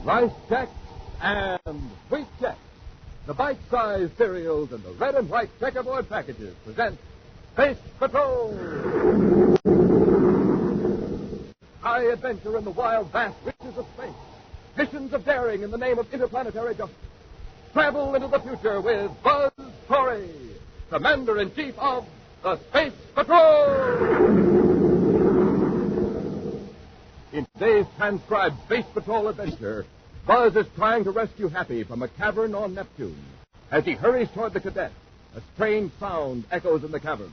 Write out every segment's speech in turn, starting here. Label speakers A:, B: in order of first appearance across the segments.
A: Rice Chex and Wheat Chex. The bite-sized cereals in the red and white checkerboard packages present Space Patrol! High adventure in the wild, vast reaches of space. Missions of daring in the name of interplanetary justice. Travel into the future with Buzz Corry, Commander-in-Chief of the Space Patrol! In today's transcribed Space Patrol adventure, Buzz is trying to rescue Happy from a cavern on Neptune. As he hurries toward the cadet, a strange sound echoes in the cavern.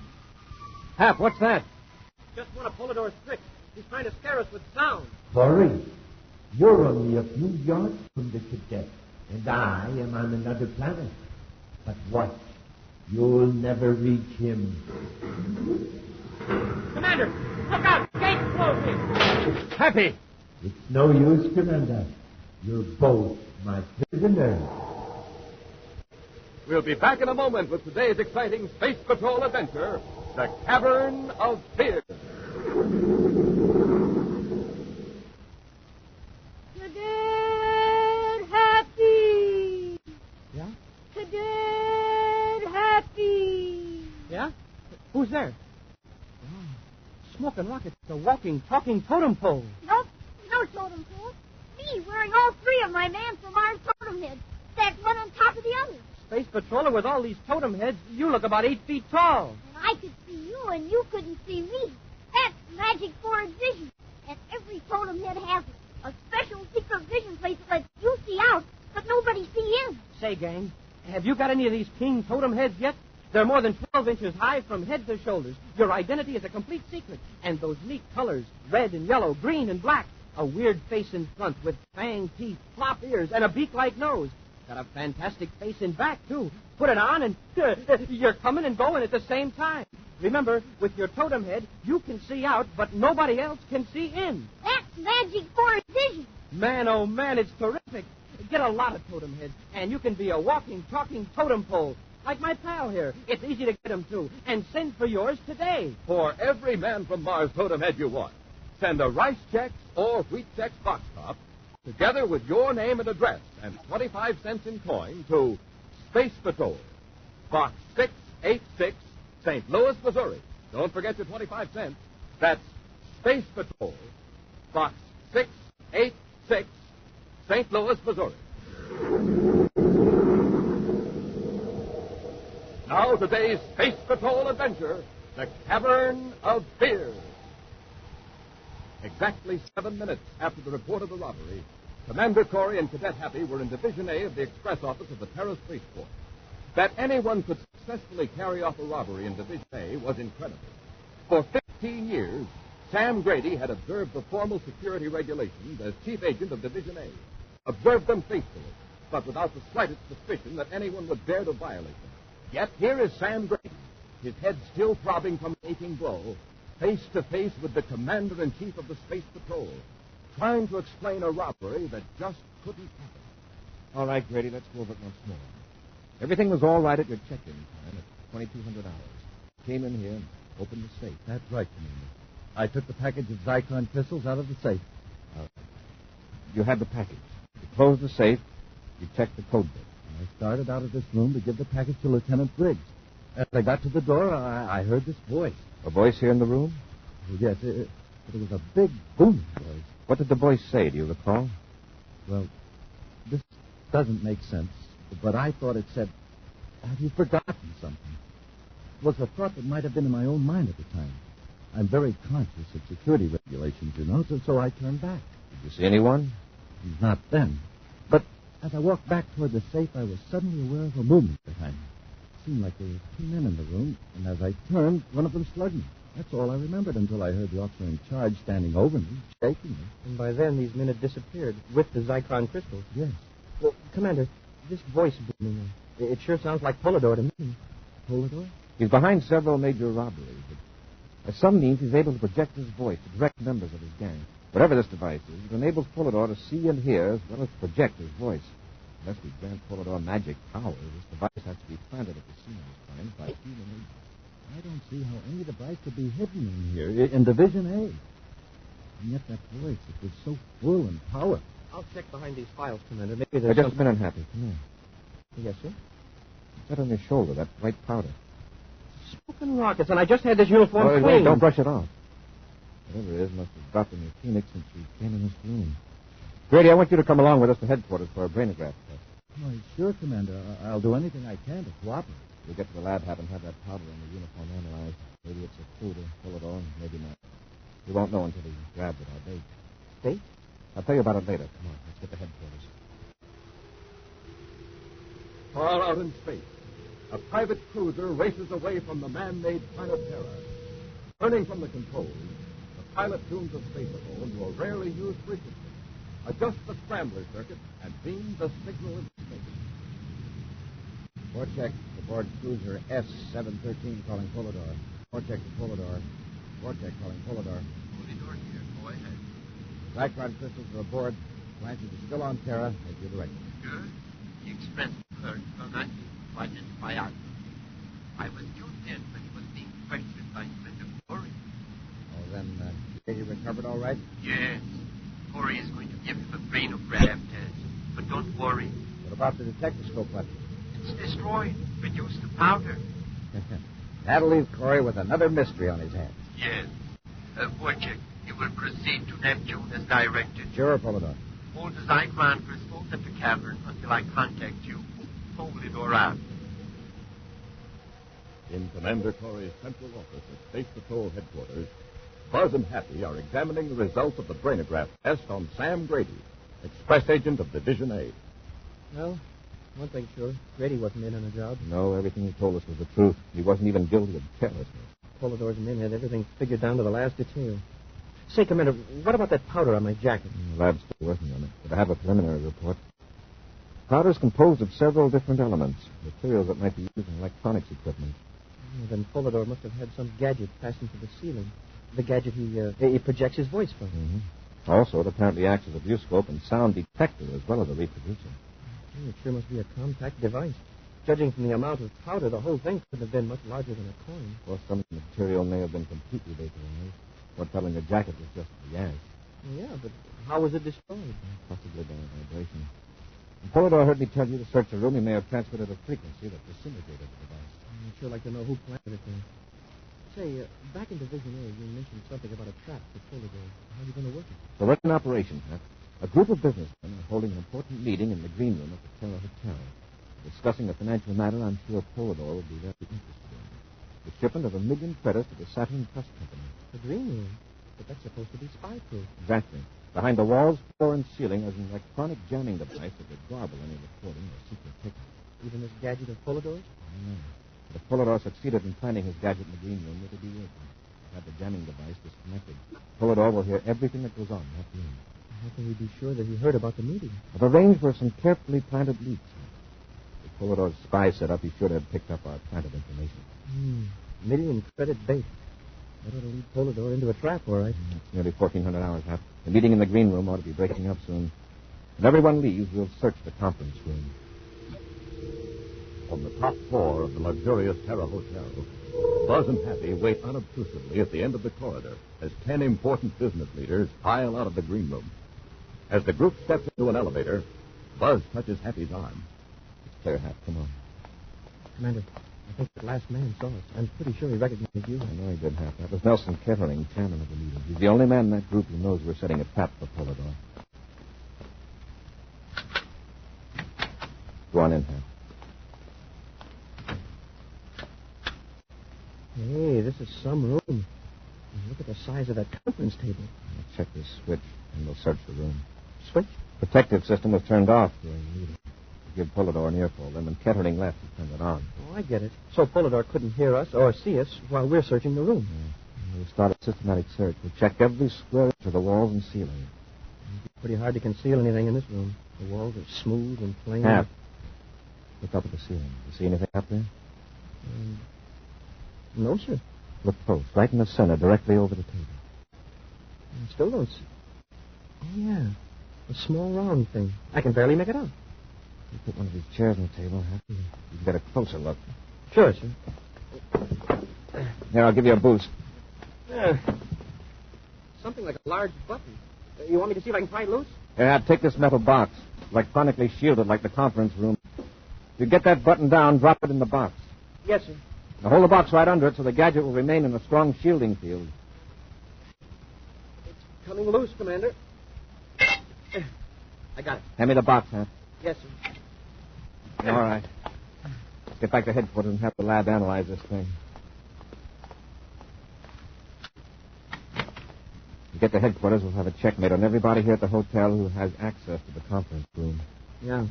B: Hap, what's that?
C: Just one of Polidor's tricks. He's trying to scare us with sound.
D: Corry, you're only a few yards from the cadet, and I am on another planet. But watch, you'll never reach him.
C: Commander, look out! Gate's closing!
B: Happy!
D: It's no use, Commander. You're both my prisoners.
A: We'll be back in a moment with today's exciting Space Patrol adventure, The Cavern of Fear.
E: Cadet Happy!
C: Yeah?
E: Cadet Happy!
C: Yeah? Who's there? Oh, smoke and rockets. The walking, talking totem pole.
E: Nope, no totem pole. Me, wearing all three of my Man from Mars totem heads. Stacked one on top of the other.
C: Space patroller with all these totem heads. You look about 8 feet tall.
E: And I could see you, and you couldn't see me. That's magic forward vision. And every totem head has it. A special secret vision place that lets you see out, but nobody see in.
C: Say, gang, have you got any of these king totem heads yet? They're more than 12 inches high from head to shoulders. Your identity is a complete secret. And those neat colors, red and yellow, green and black. A weird face in front with fang teeth, flop ears, and a beak-like nose. Got a fantastic face in back, too. Put it on, and you're coming and going at the same time. Remember, with your totem head, you can see out, but nobody else can see in.
E: That's magic forward vision.
C: Man, oh, man, it's terrific. Get a lot of totem heads, and you can be a walking, talking totem pole. Like my pal here. It's easy to get him, too. And send for yours today.
A: For every Man from Mars totem head you want, send a Rice Chex or Wheat Chex box top, together with your name and address and 25 cents in coin to Space Patrol, Box 686, St. Louis, Missouri. Don't forget your 25 cents. That's Space Patrol, Box 686, St. Louis, Missouri. Now today's Space Patrol adventure, The Cavern of Fear. Exactly 7 minutes after the report of the robbery, Commander Corry and Cadet Happy were in Division A of the Express Office of the Terra Spaceport. That anyone could successfully carry off a robbery in Division A was incredible. For 15 years, Sam Grady had observed the formal security regulations as chief agent of Division A. Observed them faithfully, but without the slightest suspicion that anyone would dare to violate them. Yet here is Sam Grady, his head still throbbing from an aching blow, face to face with the Commander-in-Chief of the Space Patrol, trying to explain a robbery that just couldn't happen.
B: All right, Grady, let's go over it once more. Everything was all right at your check-in time at 2200 hours. Came in here and opened the safe.
F: That's right, Commander. I took the package of Zyklon crystals out of the safe.
B: You had the package. You closed the safe. You checked the code book.
F: I started out of this room to give the package to Lieutenant Briggs. As I got to the door, I heard this voice.
B: A voice here in the room?
F: Well, yes, it was a big booming voice.
B: What did the voice say? Do you recall?
F: Well, this doesn't make sense, but I thought it said, "Have you forgotten something?" It was a thought that might have been in my own mind at the time. I'm very conscious of security regulations, you know, so I turned back.
B: Did you see anyone?
F: Not then. But as I walked back toward the safe, I was suddenly aware of a movement behind me. It seemed like there were 2 men in the room, and as I turned, one of them slugged me. That's all I remembered until I heard the officer in charge standing over me, shaking me.
C: And by then, these men had disappeared with the Zyklon crystals.
F: Yes.
C: Well, Commander, this voice booming, it sure sounds like Polidor to me.
F: Polidor?
B: He's behind several major robberies, but by some means he's able to project his voice to direct members of his gang. Whatever this device is, it enables Polidor to see and hear as well as project his voice. Unless we grant Polidor magic powers, this device has to be planted at the scene of crime by human agents.
F: I don't see how any device could be hidden in here, in Division A. And yet that voice, it was so full and powerful.
C: I'll check behind these files, Commander. Maybe there's
B: Just a minute, Happy. Come here.
C: Yes, sir?
B: What's that on your shoulder, that white powder?
C: Smoking rockets, and I just had this uniform
B: Wait,
C: cleaned.
B: don't brush it off. Whatever it is must have dropped in your Phoenix since you came in this room. Grady, I want you to come along with us to headquarters for a brainograph test.
F: Oh, sure, Commander. I'll do anything I can to cooperate.
B: We'll get to the lab, have that powder in the uniform analyzed. Maybe it's a clue to pull it on, maybe not. We won't know until he grabs it, our bait.
C: Bait?
B: I'll tell you about it later. Come on, let's get to headquarters.
A: Far out in space, a private cruiser races away from the man-made planet Terra. Turning from the controls, the pilot tunes a spacephone to a rarely used frequency, adjusts the scrambler circuit, and beams a signal into space.
B: Vortex aboard cruiser S-713 calling Polidor. Vortex to Polidor. Vortex calling Polidor.
G: Polidor here. Go ahead.
B: Cyclone crystals are aboard. Flashes are still on Terra as you directed.
G: Good. The express alert will not be to identify us. I was tuned in when he was being questioned by Commander Corry.
B: Oh, then, you recovered all right?
G: Yes. Corry is going to give him a brainograph test. But don't worry.
B: What about the detectoscope button?
G: It's destroyed. Reduced to powder.
B: That'll leave Corry with another mystery on his hands.
G: Yes. Wojciech, you will proceed to Neptune as directed.
B: Sure, Polidor.
G: Hold the Zyklon crystals at the cavern until I contact you. Hold it or out.
A: In Commander Corry's central office at Space Patrol headquarters, Buzz and Happy are examining the results of the brainograph test on Sam Grady, express agent of Division A.
C: Well, one thing's sure. Grady wasn't in on the job.
B: No, everything he told us was the truth. He wasn't even guilty of carelessness.
C: Polidor's men had everything figured down to the last detail. Say, Commander, what about that powder on my jacket?
B: The lab's still working on it, but I have a preliminary report. Powder is composed of several different elements, materials that might be used in electronics equipment.
C: Then Polidor must have had some gadget fastened to the ceiling. The gadget he projects his voice from.
B: Mm-hmm. Also, it apparently acts as a viewscope and sound detector as well as a reproducer.
C: It sure must be a compact device. Judging from the amount of powder, the whole thing couldn't have been much larger than a coin.
B: Or some material may have been completely vaporized. Or telling the jacket was just gas.
C: Yeah, but how was it destroyed?
B: Possibly by vibration. When Polidor heard me tell you to search the room, he may have transmitted a frequency that disintegrated the device.
C: I'd sure like to know who planted it there. Say, back in Division A, you mentioned something about a trap for Polidor. How are you going to work it?
B: So we're in operation, Pat. A group of businessmen are holding an important meeting in the green room at the Terra Hotel. Discussing a financial matter I'm sure Polidor will be very interested in. The shipment of 1 million credits to the Saturn Trust Company.
C: The green room? But that's supposed to be spy-proof.
B: Exactly. Behind the walls, floor, and ceiling is an electronic jamming device that would garble any recording or secret picture.
C: Even this gadget of Polidor's?
B: No. But if Polidor succeeded in planting his gadget in the green room, it would be working. Have the jamming device disconnected. Polidor will hear everything that goes on in that room.
C: How can we be sure that he heard about the meeting?
B: I've arranged for some carefully planted leaks. If Polidor's spy set up, he should have picked up our planted information.
C: Million credit bait. That ought to lead Polidor into a trap, all right.
B: It's nearly 1,400 hours, Hap. The meeting in the green room ought to be breaking up soon. When everyone leaves, we'll search the conference room.
A: On the top floor of the luxurious Terra Hotel, Buzz and Happy wait unobtrusively at the end of the corridor as 10 important business leaders file out of the green room. As the group steps into an elevator, Buzz touches Happy's arm.
B: It's clear, Hap. Come on.
C: Commander, I think that last man saw us. I'm pretty sure he recognized you.
B: I know he did, Hap. That was Nelson Kettering, chairman of the meeting. He's the only man in that group who knows we're setting a trap for Polidor. Go on in, Hap.
C: Hey, this is some room. And look at the size of that conference table.
B: I'll check this switch, and we'll search the room.
C: Switch?
B: Protective system was turned off during the meeting. To give Polidor an earful. Then when Kettering left, he turned it on.
C: Oh, I get it. So Polidor couldn't hear us or see us while we're searching the room.
B: Yeah. We'll start a systematic search. We'll check every square inch of the walls and ceiling.
C: It's pretty hard to conceal anything in this room. The walls are smooth and plain.
B: Hap, look up at the ceiling. You see anything up there?
C: No, sir.
B: Look close. Right in the center, directly over the table.
C: I still don't see. Oh, yeah. A small round thing. I can barely make it out.
B: You put one of these chairs on the table, Happy. You can get a closer look.
C: Sure, sir.
B: Here, I'll give you a boost.
C: Something like a large button. You want me to see if I can pry it loose?
B: Yeah, take this metal box. Electronically shielded like the conference room. If you get that button down, drop it in the box.
C: Yes, sir.
B: Now hold the box right under it so the gadget will remain in a strong shielding field.
C: It's coming loose, Commander. I got it.
B: Hand me the box, huh?
C: Yes, sir.
B: All right. Let's get back to headquarters and have the lab analyze this thing. You get to headquarters, we'll have a checkmate on everybody here at the hotel who has access to the conference room.
C: Yeah.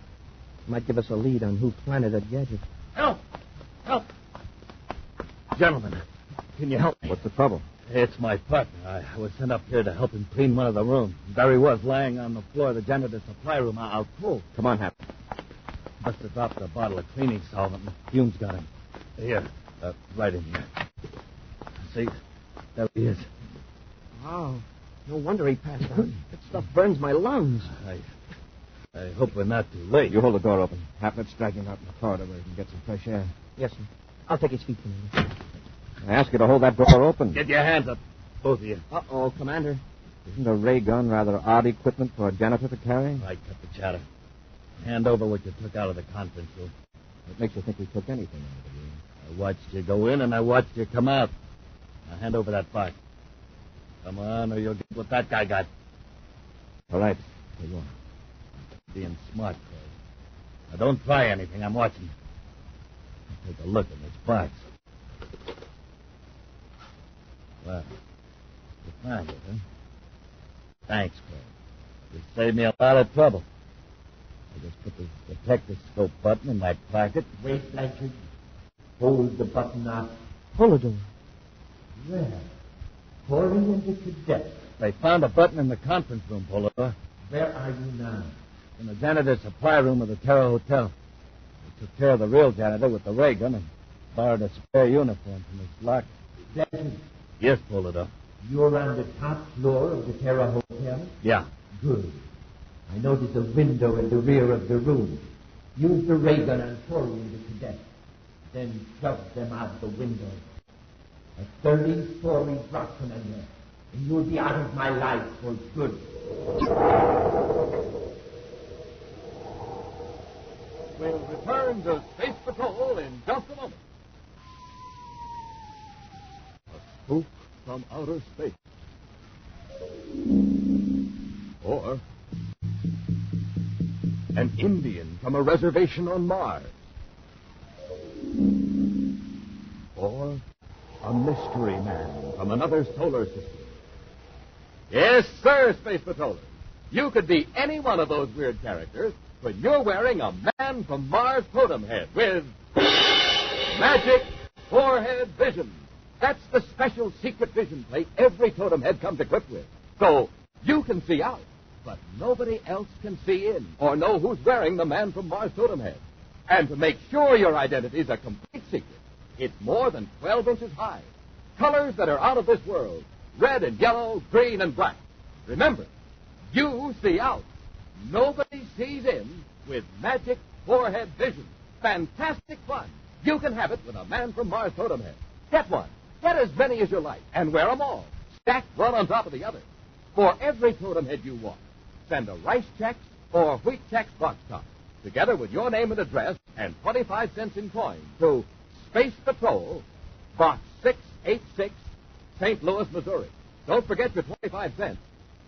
C: Might give us a lead on who planted that gadget.
F: Help! Help! Gentlemen, can you help me?
B: What's the trouble?
F: It's my partner. I was sent up here to help him clean one of the rooms. There he was, lying on the floor of the janitor's supply room out cold.
B: Come on, Happy.
F: Must have dropped a bottle of cleaning solvent and the fumes got him. Here, right in here. See, there he is.
C: Wow. No wonder he passed out. That stuff burns my lungs.
F: I hope we're not too late.
B: You hold the door open. Happy, let's drag him out in the corridor where he can get some fresh air.
C: Yes, sir. I'll take his feet, Commander.
B: I ask you to hold that door open.
F: Get your hands up, both of you.
C: Uh-oh, Commander.
B: Isn't a ray gun rather odd equipment for a janitor to carry?
F: I cut the chatter. Hand over what you took out of the conference room.
B: What makes you think we took anything out of the room?
F: I watched you go in and I watched you come out. Now hand over that box. Come on, or you'll get what that guy got.
B: All right. Here you are.
F: Being smart, Corey. Now don't try anything. I'm watching you. Now take a look in this box. Well, you found it, huh? Thanks, Corey. You saved me a lot of trouble. I just put the detectoscope button in my pocket.
D: Wait, Blanchard. Hold the button up.
C: Pull it over.
D: Well, Corry and the cadet.
F: They found a button in the conference room, Polidor.
D: Where are you now?
F: In the janitor's supply room of the Terra Hotel. I took care of the real janitor with the ray gun and borrowed a spare uniform from his locker.
D: Blanchard,
F: Yes, Polidor.
D: you're on the top floor of the Terra Hotel?
F: Yeah.
D: Good. I noticed a window in the rear of the room. Use the ray gun on Corry and the cadet. Then shove them out the window. A 30-story drop, Commander. And you'll be out of my life for good.
A: We'll return to Space Patrol in just a moment. A spook from outer space. Or an Indian from a reservation on Mars. Or a mystery man from another solar system. Yes, sir, Space Patrollers. You could be any one of those weird characters when you're wearing a Man from Mars totem head with Magic Forehead Vision. That's the special secret vision plate every totem head comes equipped with. So you can see out, but nobody else can see in or know who's wearing the Man from Mars totem head. And to make sure your identity is a complete secret, it's more than 12 inches high. Colors that are out of this world. Red and yellow, green and black. Remember, you see out. Nobody sees in with Magic Forehead Vision. Fantastic fun. You can have it with a Man from Mars totem head. Get one. Get as many as you like and wear them all. Stacked one on top of the other. For every totem head you want, send a rice check or wheat check box top, together with your name and address and 25 cents in coin to Space Patrol, Box 686, St. Louis, Missouri. Don't forget your 25 cents.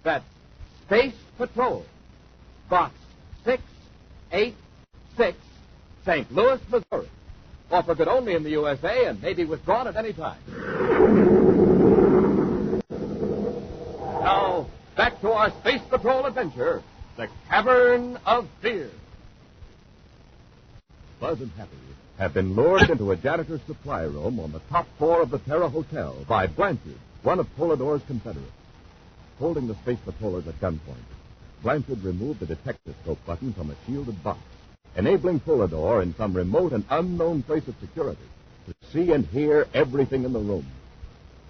A: That's Space Patrol, Box 686, St. Louis, Missouri. Offered only in the USA and may be withdrawn at any time. Now, back to our Space Patrol adventure, the Cavern of Fear. Buzz and Happy have been lured into a janitor's supply room on the top floor of the Terra Hotel by Blanchard, one of Polidor's confederates. Holding the Space Patrollers at gunpoint, Blanchard removed the detectoscope button from a shielded box, enabling Polidor in some remote and unknown place of security to see and hear everything in the room.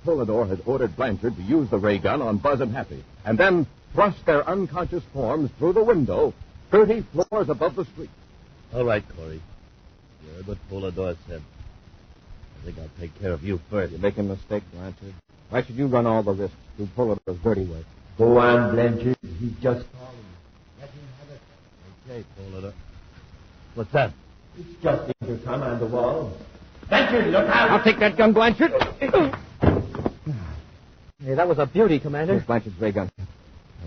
A: Polidor has ordered Blanchard to use the ray gun on Buzz and Happy, and then thrust their unconscious forms through the window 30 floors above the street.
F: All right, Corey. You heard what Polidor said. I think I'll take care of you first.
B: You're making a mistake, Blanchard. Why should you run all the risks? Do Polidor's dirty work.
D: Go on, Blanchard. He's just calling. Let him have it.
F: Okay, Polidor. What's that?
D: It's just intercom on the wall. Blanchard, look out!
C: I'll take that gun, Blanchard. Hey, that was a beauty, Commander.
B: Here's Blanchard's ray gun. Now,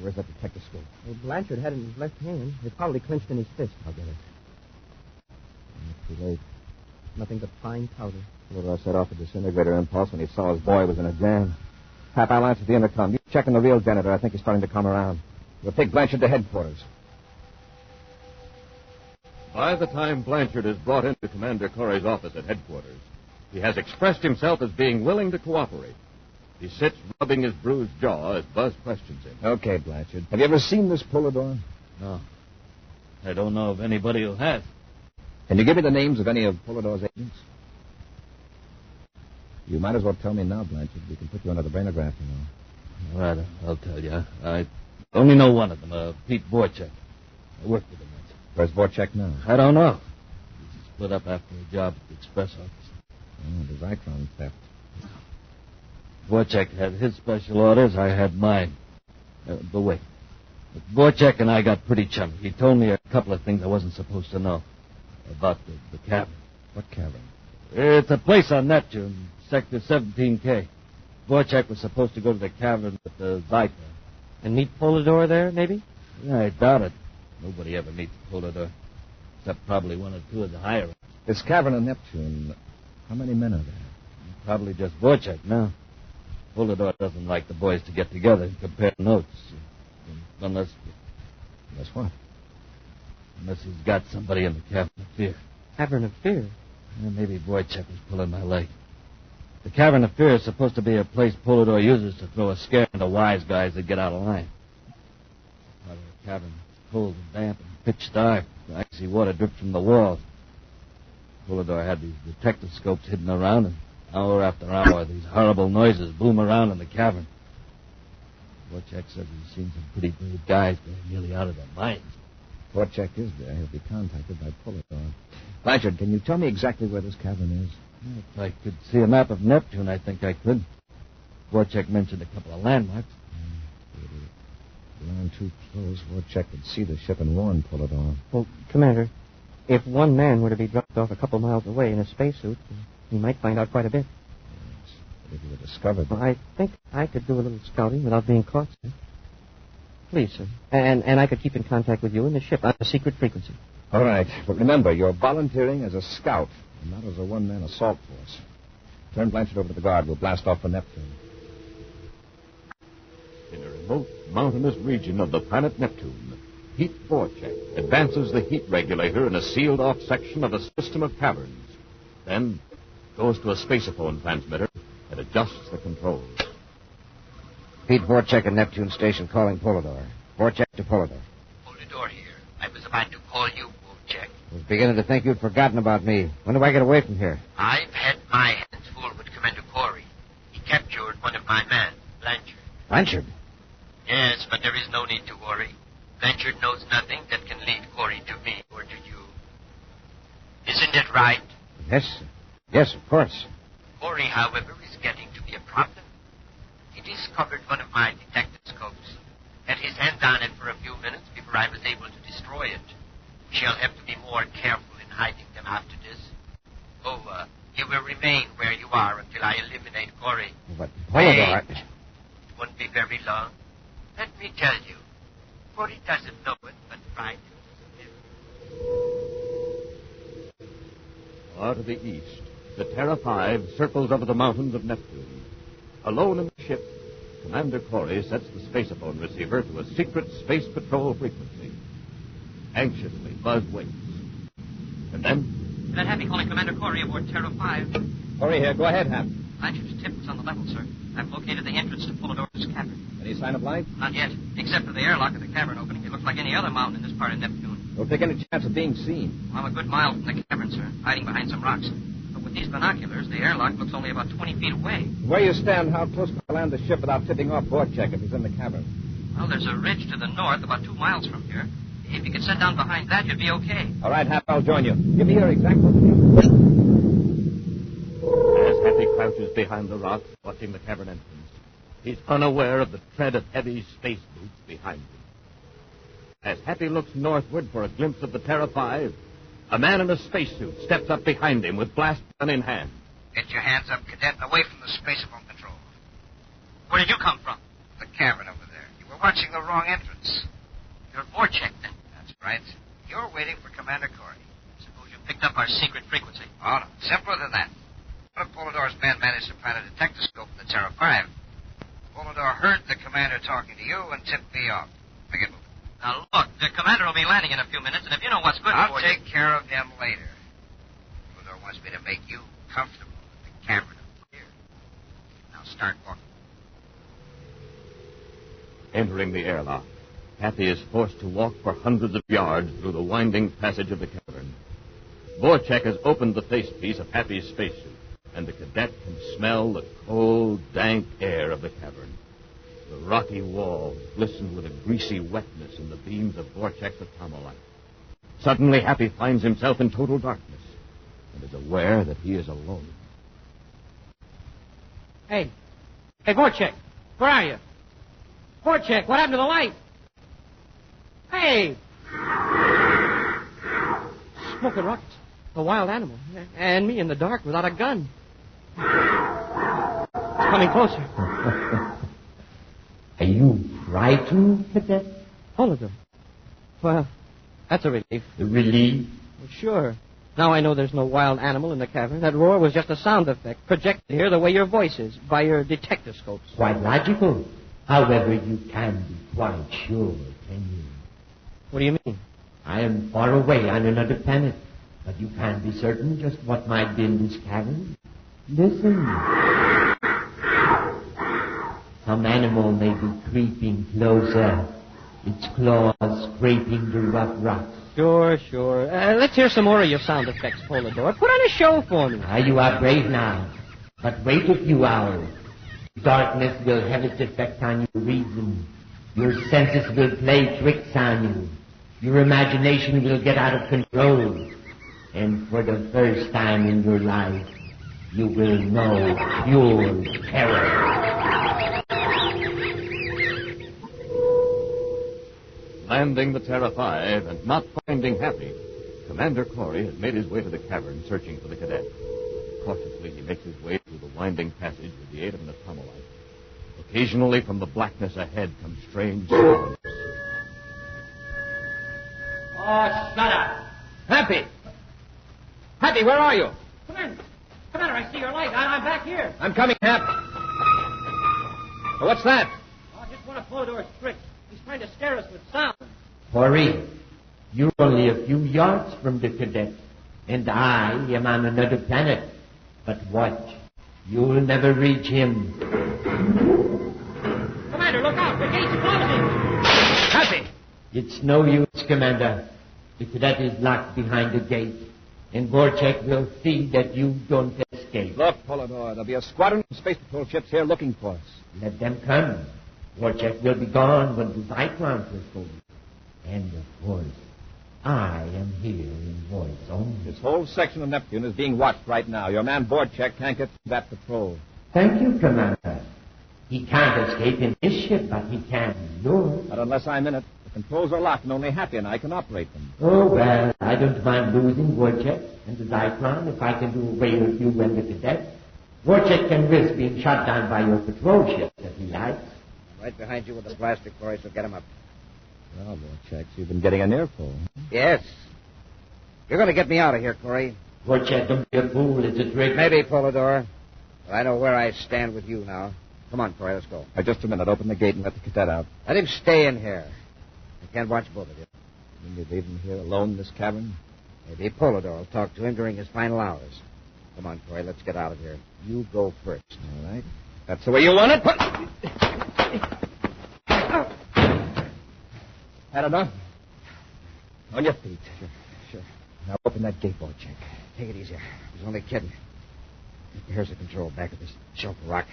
B: where's that detectoscope?
C: Well, Blanchard had it in his left hand. It probably clenched in his fist.
B: I'll get it. Too late.
C: Nothing but fine powder.
B: Polidor set off a disintegrator impulse when he saw his boy was in a jam. Hap, I'll answer the intercom. You check on the real janitor. I think he's starting to come around. We'll take Blanchard to headquarters.
A: By the time Blanchard is brought into Commander Corry's office at headquarters, he has expressed himself as being willing to cooperate. He sits rubbing his bruised jaw as Buzz questions him.
B: Okay, Blanchard. Have you ever seen this Polidor?
F: No. I don't know of anybody who has.
B: Can you give me the names of any of Polidor's agents? You might as well tell me now, Blanchard. We can put you under the brainograph, you know.
F: All right, I'll tell you. I only know one of them, Pete Vorchek. I worked with him once.
B: Where's Vorchek now?
F: I don't know. He split up after a job at the express office.
B: Oh, the Zyklon theft.
F: Vorchek had his special orders. I had mine. But wait. Vorchek and I got pretty chummy. He told me a couple of things I wasn't supposed to know about the cavern.
B: What cavern?
F: It's a place on Neptune, Sector 17K. Vorchek was supposed to go to the cavern with the Zyklon.
C: And meet Polidor there, maybe?
F: Yeah, I doubt it. Nobody ever meets Polidor, except probably one or two of the higher ups.
B: This cavern on Neptune, how many men are there?
F: Probably just Vorchek now. Polidor doesn't like the boys to get together and compare notes. Unless
B: what?
F: Unless he's got somebody in the Cavern of Fear.
C: Cavern of Fear?
F: Yeah, maybe Vorchek was pulling my leg. The Cavern of Fear is supposed to be a place Polidor uses to throw a scare into wise guys that get out of line. Part of the cavern is cold and damp and pitch dark. The icy water drips from the walls. Polidor had these detectoscopes hidden around, and hour after hour, these horrible noises boom around in the cavern. Vorchek says he's seen some pretty brave guys go nearly out of their minds.
B: Vorchek is there. He'll be contacted by Polidor. Blanchard, can you tell me exactly where this cavern is?
F: If I could see a map of Neptune, I think I could. Vorchek mentioned a couple of landmarks.
B: If you ran too close, Vorchek could see the ship and warn Polidor.
C: Well, Commander, if one man were to be dropped off a couple miles away in a spacesuit, he might find out quite a bit.
B: Yes, but if you were discovered...
C: Well, I think I could do a little scouting without being caught, sir. Please, sir. And I could keep in contact with you in the ship on a secret frequency.
B: All right, but remember, you're volunteering as a scout, and not as a one-man assault force. Turn Blanchard over to the guard. We'll blast off for Neptune.
A: In a remote, mountainous region of the planet Neptune, Pete Vorchek advances the heat regulator in a sealed-off section of a system of caverns. Then goes to a spaceophone transmitter and adjusts the controls.
B: Pete Vorchek at Neptune Station calling Polidor. Vorchek to Polidor.
G: Polidor here. I was about to call you, Vorchek.
B: I was beginning to think you'd forgotten about me. When do I get away from here?
G: I've had my hands full with Commander Corry. He captured one of my men, Blanchard.
B: Blanchard?
G: Yes, but there is no need to worry. Blanchard knows nothing that can lead Corry to me or to you. Isn't it right?
B: Yes, sir. Yes, of course.
G: Corry, however, is getting to be a problem. He discovered one of my detectoscopes. Had his hands on it for a few minutes before I was able to destroy it. We shall have to be more careful in hiding them after this. Oh, you will remain where you are until I eliminate Corry.
B: But Polidor...
G: Wait. It won't be very long. Let me tell you. Corry doesn't know it, but pride is.
A: Far to the east, the Terra 5 circles over the mountains of Neptune. Alone in the ship, Commander Corry sets the spaceophone receiver to a secret space patrol frequency. Anxiously, Buzz waits. And then...
H: Cadet Happy calling Commander Corry aboard Terra 5.
B: Corry here. Go ahead, Hap.
H: Blanchard's tip was on the level, sir. I've located the entrance to Polidor's cavern.
B: Any sign of life?
H: Not yet. Except for the airlock of the cavern opening, it looks like any other mountain in this part of Neptune.
B: Don't take any chance of being seen.
H: I'm a good mile from the cavern, sir, hiding behind some rocks. But with these binoculars, the airlock looks only about 20 feet away.
B: Where you stand, how close can I land the ship without tipping off Vorchek if he's in the cavern?
H: Well, there's a ridge to the north about 2 miles from here. If you could set down behind that, you'd be okay.
B: All right, Hap, I'll join you. Give me your exact location.
A: As Happy crouches behind the rock, watching the cavern entrance, He's unaware of the tread of heavy space boots behind him. As Happy looks northward for a glimpse of the Terra 5, a man in a spacesuit steps up behind him with blast gun in hand.
G: Get your hands up, Cadet, and away from the spacephone control.
H: Where did you come from?
G: The cavern over there. You were watching the wrong entrance.
H: You're Vorchek, then.
G: That's right. You're waiting for Commander Corry.
H: Suppose you picked up our secret frequency.
G: Oh, no. Simpler than that. One of Polidor's men managed to plant a detectoscope in the Terra 5. Polidor heard the commander talking to you and tipped me off. Now get moving.
H: Now, look, the commander will be landing in a few minutes, and if you know what's good
G: I'll
H: for
G: take care of him later. Polidor wants me to make you comfortable in the Cavern of Fear. Now start walking.
A: Entering the airlock, Happy is forced to walk for hundreds of yards through the winding passage of the cavern. Vorchek has opened the facepiece of Happy's spacesuit, and the cadet can smell the cold, dank air of the cavern. The rocky walls glisten with a greasy wetness in the beams of Vorchek's atomolite. Suddenly, Happy finds himself in total darkness and is aware that he is alone.
C: Hey, Vorchek, where are you? Vorchek, what happened to the light? Hey! Smoking rockets. A wild animal. And me in the dark without a gun. It's coming closer.
D: Are you frightened, Cadet?
C: Polidor. Well, that's a relief.
D: The relief?
C: Well, sure. Now I know there's no wild animal in the cavern. That roar was just a sound effect projected here the way your voice is, by your detectoscopes.
D: Quite logical. However, you can be quite sure, can you?
C: What do you mean?
D: I am far away on another planet, but you can be certain just what might be in this cavern. Listen. Some animal may be creeping closer, its claws scraping the rough rocks.
C: Sure. Let's hear some more of your sound effects, Polidor. Put on a show for me.
D: You are brave now, but wait a few hours. Darkness will have its effect on your reason. Your senses will play tricks on you. Your imagination will get out of control. And for the first time in your life, you will know pure terror.
A: Landing the Terra 5 and not finding Happy, Commander Corry has made his way to the cavern searching for the cadet. Cautiously, he makes his way through the winding passage with the aid of an atomolite. Occasionally, from the blackness ahead come strange sounds.
C: Oh, shut up.
A: Happy! Happy, where are you?
C: Commander, I see your light. I'm back here.
A: I'm coming, Hap. What's that?
C: Oh, just one of Polidor's tricks. He's trying to scare us with sound.
D: Corry, you're only a few yards from the cadet, and I am on another planet. But watch, you'll never reach him.
C: Commander, look out. The gate's closing.
A: Happy!
D: It's no use, Commander. The cadet is locked behind the gate, and Vorchek will see that you don't escape.
B: Look, Polidor, there'll be a squadron of Space Patrol ships here looking for us.
D: Let them come. Vorchek will be gone when the Zyklons are full. And, of course, I am here in voice only.
B: This whole section of Neptune is being watched right now. Your man Vorchek can't get through that patrol.
D: Thank you, Commander. He can't escape in this ship, but he can in yours.
B: Not unless I'm in it. The controls are locked, and only Happy and I can operate them.
D: Oh, well, I don't mind losing Vorchek and the Zyklon if I can do away with you and the cadet. Vorchek can risk being shot down by your patrol ship if he likes.
I: Right behind you with the blaster, Corry, so get him up.
B: Well, Vorchek, you've been getting an earful.
I: Yes. You're going to get me out of here, Corry.
D: Vorchek, don't be a fool. It's a trick.
I: Maybe, Polidor. But I know where I stand with you now. Come on, Corry, let's go.
B: Just a minute. Open the gate and let the cadet out.
I: Let him stay in here. I can't watch both of you.
B: Then you leave him here alone in this cavern?
I: Maybe Polidor will talk to him during his final hours. Come on, Corry, let's get out of here. You go first.
B: All right. That's the way you want it. Had enough? On your feet. Sure. Now open that gate, Vorchek.
I: Take it easy. I was only kidding. Here's the control back of this shelf of rock.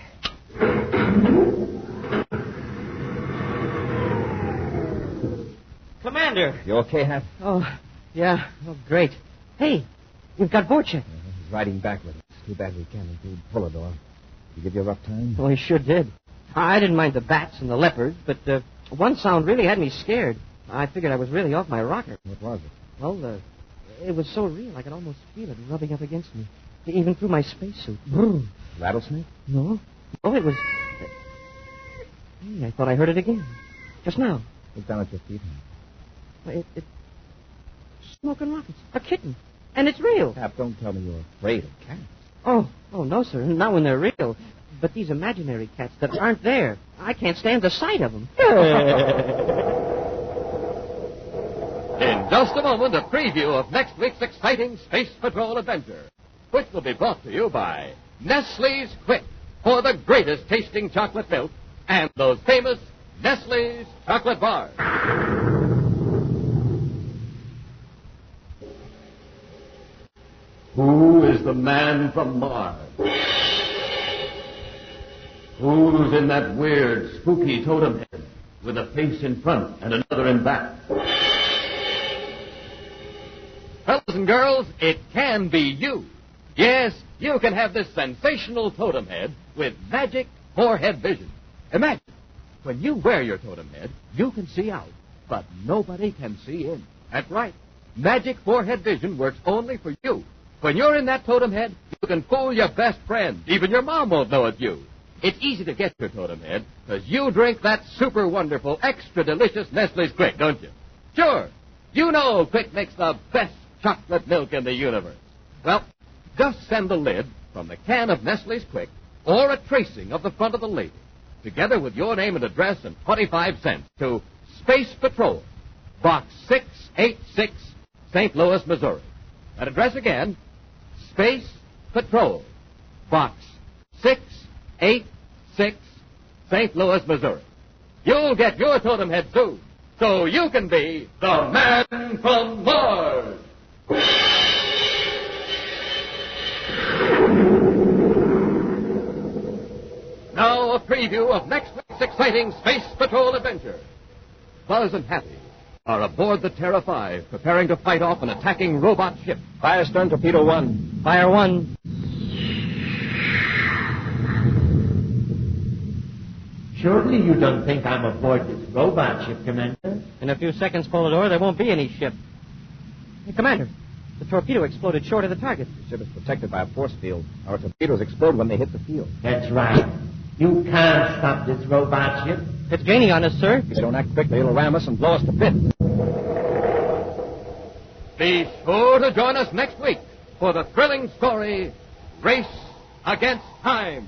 C: Commander.
B: You okay, Hap?
C: Oh, yeah. Oh, great. Hey, you've got Vorchek.
B: He's riding back with us. Too bad we can't include Polidor. Did he give you a rough time?
C: Oh, he sure did. I didn't mind the bats and the leopards, but one sound really had me scared. I figured I was really off my rocker.
B: What was it?
C: Well, it was so real I could almost feel it rubbing up against me, even through my spacesuit.
B: Rattlesnake?
C: No, it was... Hey, I thought I heard it again. Just now.
B: Look down at your feet.
C: It's smoking rockets. A kitten. And it's real.
B: Cap, don't tell me you're afraid of cats.
C: Oh, no, sir. Not when they're real. But these imaginary cats that aren't there, I can't stand the sight of them.
A: In just a moment, a preview of next week's exciting Space Patrol adventure, which will be brought to you by Nestle's Quick, for the greatest tasting chocolate milk, and those famous Nestle's chocolate bars. Who is the man from Mars? Who's in that weird, spooky totem head with a face in front and another in back? Fellas and girls, it can be you. Yes, you can have this sensational totem head with magic forehead vision. Imagine, when you wear your totem head, you can see out, but nobody can see in. That's right. Magic forehead vision works only for you. When you're in that totem head, you can fool your best friend. Even your mom won't know it's you. It's easy to get your totem head because you drink that super wonderful, extra delicious Nestle's Quick, don't you? Sure. You know Quick makes the best chocolate milk in the universe. Well, just send the lid from the can of Nestle's Quick or a tracing of the front of the label, together with your name and address and 25 cents, to Space Patrol, Box 686, St. Louis, Missouri. That address again, Space Patrol, Box 686, St. Louis, Missouri. You'll get your totem head soon, so you can be the man from Mars. Now a preview of next week's exciting Space Patrol adventure. Buzz and Happy are aboard the Terra 5, preparing to fight off an attacking robot ship.
B: Fire stern torpedo 1.
C: Fire 1.
D: Surely you don't think I'm aboard this robot ship, Commander?
C: In a few seconds, Polidor, there won't be any ship. Hey, Commander, the torpedo exploded short of the target.
B: The ship is protected by a force field. Our torpedoes explode when they hit the field.
D: That's right. You can't stop this robot ship.
C: It's gaining on us, sir.
B: If we don't act quickly, it'll ram us and blow us to bits.
A: Be sure to join us next week for the thrilling story, Race Against Time.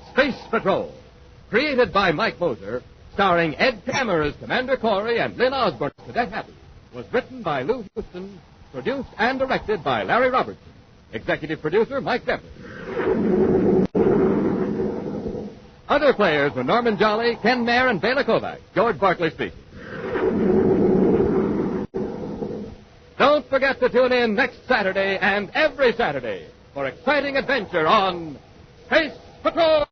A: Space Patrol, created by Mike Moser, starring Ed Kemmer as Commander Corry and Lynn Osborn as Cadet Happy, was written by Lou Houston, produced and directed by Larry Robertson. Executive producer, Mike Deppert. Other players were Norman Jolly, Ken Mayer, and Bela Kovac. George Barkley speaking. Don't forget to tune in next Saturday and every Saturday for exciting adventure on Space Patrol!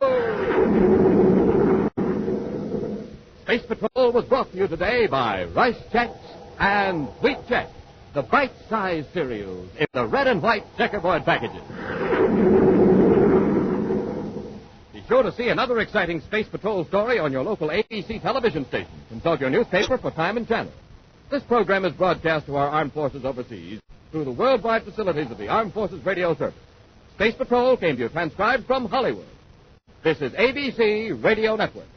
A: Space Patrol was brought to you today by Rice Chex and Wheat Chex, the bite-sized cereals in the red and white checkerboard packages. Be sure to see another exciting Space Patrol story on your local ABC television station. Consult your newspaper for time and channel. This program is broadcast to our armed forces overseas through the worldwide facilities of the Armed Forces Radio Service. Space Patrol came to you transcribed from Hollywood. This is ABC Radio Network.